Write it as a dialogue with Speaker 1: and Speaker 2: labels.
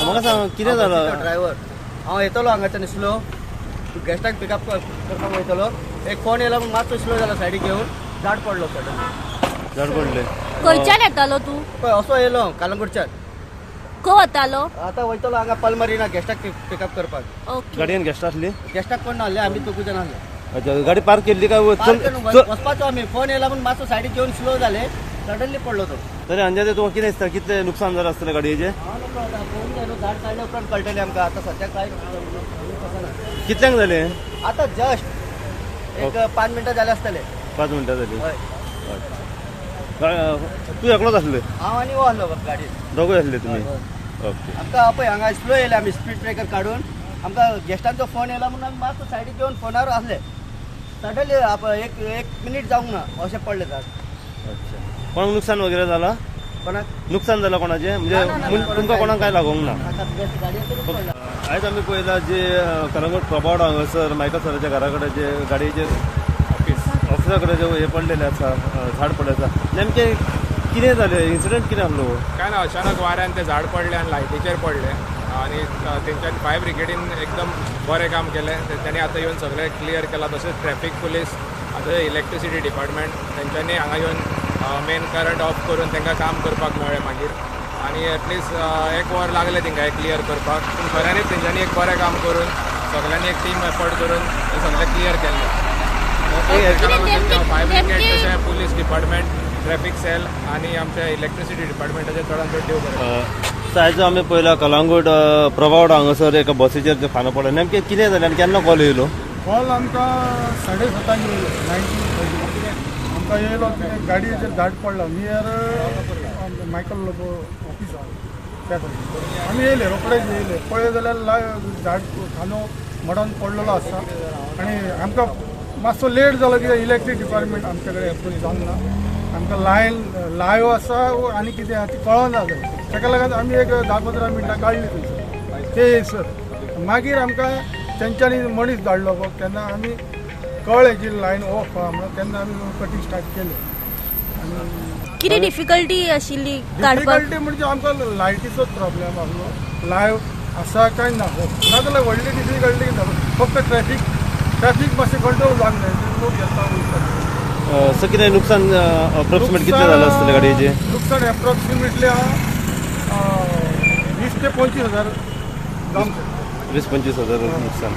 Speaker 1: म्हाका सांग कितें जालें
Speaker 2: ड्रायव्हर हांव येतलो हांगाच्यान इसलो गॅस्टाक पिकअप करपाक वयतलो एक फोन येयलो म्हूण मातसो स्लो जाला सायडीक घेवन झाड पडलो सडन
Speaker 1: झाड पडले
Speaker 3: खंयच्यान येतालो तू
Speaker 2: पळय असो येयलो कलंगूटच्यान
Speaker 3: खंय वतालो
Speaker 2: आतां वयतलो हांगा पलमरीना गॅस्टाक पिकअप करपाक
Speaker 3: ओके
Speaker 1: गाडयेन गेस्ट आसली
Speaker 2: गॅस्टाक कोण ना आहले आमी दोगूय जाण आहले
Speaker 1: अच्छा गाडी पार्क केल्ली काय
Speaker 2: वचपाचो आमी फोन येयला म्हूण मातसो सायडीक घेवन स्लो जाले सडनली पडलो तो
Speaker 1: तरी अंदाजे तुका कितें दिसता कितलें नुकसान जालें आसतलें गाडयेचें
Speaker 2: फोन गेलो झाड काडल्या उपरांत कळटलें आमकां आतां सद्याक कांय
Speaker 1: कितल्यांक जालें
Speaker 2: आतां जस्ट एक 5 मिनटां जाले आसतले
Speaker 1: 5 मिनटां जालीं
Speaker 2: हय
Speaker 1: तूं एकलोच आसले
Speaker 2: हांव आनी वो आहलो गाडयेन
Speaker 1: दोगूय आसले तुमी ओके
Speaker 2: आमकां पळय हांगा स्लो येयले आमी स्पीड ब्रेकर काडून आमकां गॅस्टांचो फोन येयला म्हणून आमी मातसो सायडीक घेवन फोनार आसले सडनली एक मिनीट जावंक ना अशें पडलें झाड
Speaker 1: अच्छा कोणाक नुकसान वगैरे जाला
Speaker 2: कोणाक
Speaker 1: नुकसान जालां कोणाचें म्हणजे तुमकां कोणाक काय लागोंक ना
Speaker 2: गाडयेन
Speaker 1: आयज आमी पळयला जे कलंगूट प्रभावड हांगासर मायकल सराच्या घरा कडेन जे गाडयेचे ऑफिसा कडेन जे हे पडलेले आसा झाड पडलें आसा नेमकें कितें जालें इन्सिडंट कितें आहलो
Speaker 4: काय ना अचानक वाऱ्यान ते झाड पडले आणि लायटीचेर पडले आणि तेंच्यांनी फायर ब्रिगेडीन एकदम बरें काम केलें तेंच्यांनी आतां येवन सगळें क्लियर केलां तशेंच ट्रॅफीक पुलीस आतां इलेक्ट्रिसिटी डिपार्टमेंट तेंच्यांनी हांगा येवन मेन करंट ऑफ करून तांकां काम करपाक मेळ्ळें मागीर आनी एटलिस्ट एक वर लागलें तांकां क्लियर करपाक पूण खऱ्यांनीच तेंच्यांनी एक बरें काम करून सगळ्यांनी एक टीम एफर्ट करून हें सगळें क्लियर केल्लें फायर ब्रिगेड तशें पुलीस डिपार्टमेंट ट्रॅफीक सेल आनी आमच्या इलेक्ट्रिसिटी डिपार्टमेंटाचे चडांत चड देव बरें
Speaker 1: आयज आमी पळयला कलंगूट प्रभावड हांगासर एका बसीचेर जे फानो पडलें नेमकें कितें जालें आनी केन्ना कॉल येयलो
Speaker 5: कॉल आमकां 7:30 येयलो 19 आमकां येयलो गाडयेचेर झाड पडला नियर मायकल ऑफिस त्या कडेन आमी येयले रोखडेच येयले पळय जाल्यार झाड खानो मडोवन पडलेलो आसा आनी आमकां मातसो लेट जालो कित्याक इलेक्ट्रीक डिपार्टमेंट आमचे कडेन एप्रोच जावंक ना आमकां लायव आसा आनी कितें आहा ती कळना जालें ताका लागून आमी एक 10-15 मिनटां काडली थंयसर ते सर मागीर आमकां तेंच्यांनी मनीस धाडलो गो तेन्ना आमी कळ्ळें की लायन ऑफ आहा म्हणून तेन्ना आमी कटींग स्टार्ट केलें आनी
Speaker 3: कितें डिफिकल्टी आशिल्ली काडपाक
Speaker 5: डिफिकल्टी म्हणजे आमकां लायटीचोच प्रॉब्लेम आसलो लायव आसा काय ना नाजाल्यार व्हडली डिफिकल्टी ना फक्त ट्रॅफीक मातशें कंट्रोल जावंक जाय लोक येता वयता
Speaker 1: सो कितें नुकसान अप्रोक्सिमेट कितलें जालें आसतलें गाडयेचें
Speaker 5: नुकसान एप्रोक्सिमेटली 20 ते 25 हजार जावंक
Speaker 1: 20-25 हजार नुकसान